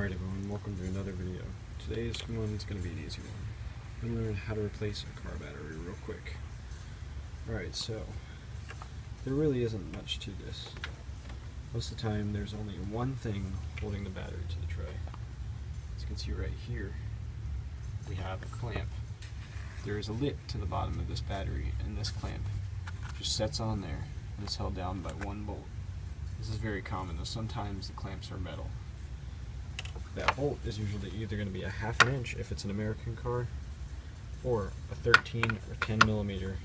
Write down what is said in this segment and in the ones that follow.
Alright everyone, welcome to another video. Today's one is going to be an easy one. I'm going to learn how to replace a car battery real quick. Alright, so there really isn't much to this. Most of the time there's only one thing holding the battery to the tray. As you can see right here, we have a clamp. There is a lip to the bottom of this battery, and this clamp just sets on there and is held down by one bolt. This is very common, though sometimes the clamps are metal. That bolt is usually either going to be a 1/2 inch if it's an American car, or a 13 or 10 millimeter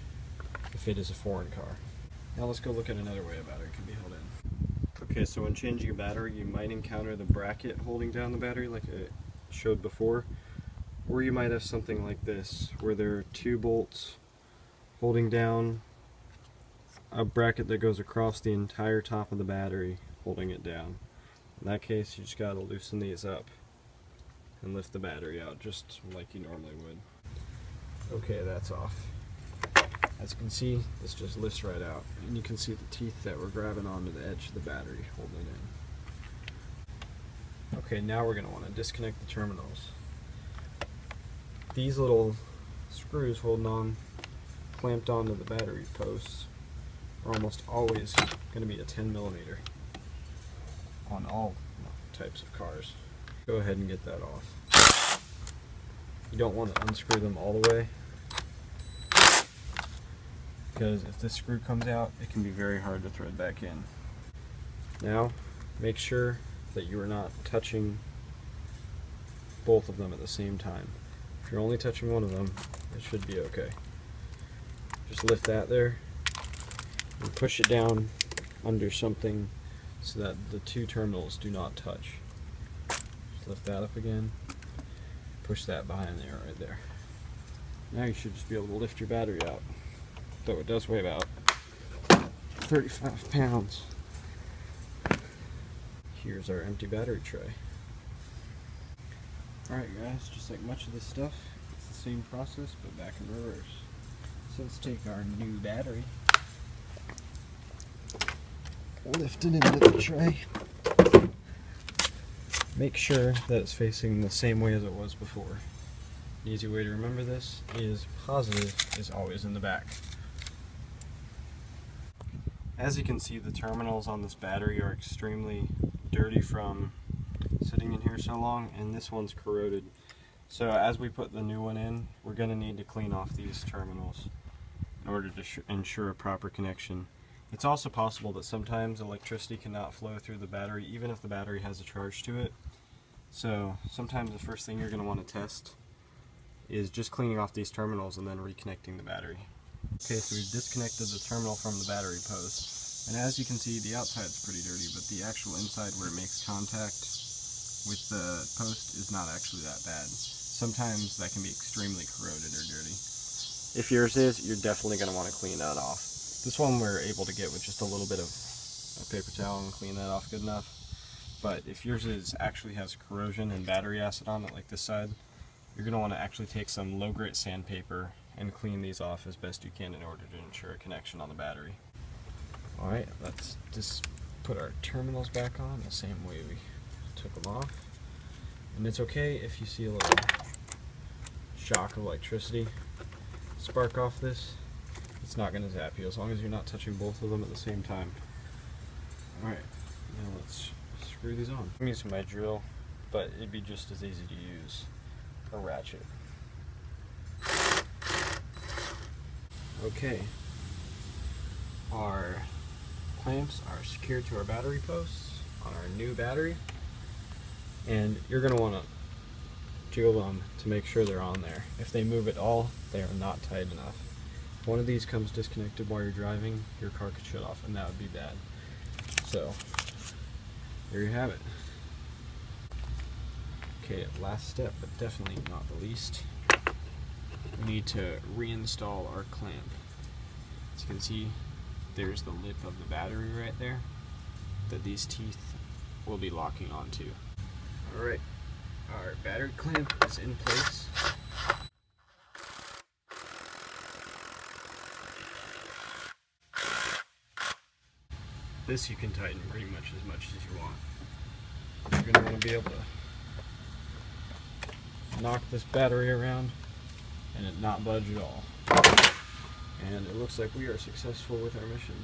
if it is a foreign car. Now let's go look at another way a battery can be held in. Okay, so when changing a battery, you might encounter the bracket holding down the battery like I showed before, or you might have something like this where there are two bolts holding down a bracket that goes across the entire top of the battery, holding it down. In that case, you just gotta loosen these up and lift the battery out just like you normally would. Okay, that's off. As you can see, this just lifts right out, and you can see the teeth that were grabbing onto the edge of the battery holding it in. Okay, now we're gonna want to disconnect the terminals. These little screws holding on, clamped onto the battery posts, are almost always going to be a 10 millimeter on all types of cars. Go ahead and get that off. You don't want to unscrew them all the way, because if this screw comes out, it can be very hard to thread back in. Now, make sure that you are not touching both of them at the same time. If you're only touching one of them, it should be okay. Just lift that there and push it down under something so that the two terminals do not touch. Just lift that up again, push that behind there right there. Now you should just be able to lift your battery out, though it does weigh about 35 pounds. Here's our empty battery tray. Alright guys, just like much of this stuff, it's the same process but back in reverse. So let's take our new battery, lift it into the tray. Make sure that it's facing the same way as it was before. An easy way to remember this is positive is always in the back. As you can see, the terminals on this battery are extremely dirty from sitting in here so long, and this one's corroded. So as we put the new one in, we're going to need to clean off these terminals in order to ensure a proper connection. It's also possible that sometimes electricity cannot flow through the battery even if the battery has a charge to it. So sometimes the first thing you're going to want to test is just cleaning off these terminals and then reconnecting the battery. Okay, so we've disconnected the terminal from the battery post, and as you can see, the outside's pretty dirty, but the actual inside where it makes contact with the post is not actually that bad. Sometimes that can be extremely corroded or dirty. If yours is, you're definitely going to want to clean that off. This one we're able to get with just a little bit of a paper towel and clean that off good enough. But if yours actually has corrosion and battery acid on it, like this side, you're going to want to actually take some low grit sandpaper and clean these off as best you can in order to ensure a connection on the battery. Alright, let's just put our terminals back on the same way we took them off. And it's okay if you see a little shock of electricity spark off this. It's not going to zap you as long as you're not touching both of them at the same time. Alright, now let's screw these on. I'm using my drill, but it'd be just as easy to use a ratchet. Okay, our clamps are secured to our battery posts on our new battery, and you're going to want to jiggle them to make sure they're on there. If they move at all, they are not tight enough. If one of these comes disconnected while you're driving, your car could shut off, and that would be bad. So, there you have it. Okay, last step, but definitely not the least. We need to reinstall our clamp. As you can see, there's the lip of the battery right there that these teeth will be locking onto. Alright, our battery clamp is in place. This you can tighten pretty much as you want. You're going to want to be able to knock this battery around and it not budge at all. And it looks like we are successful with our mission.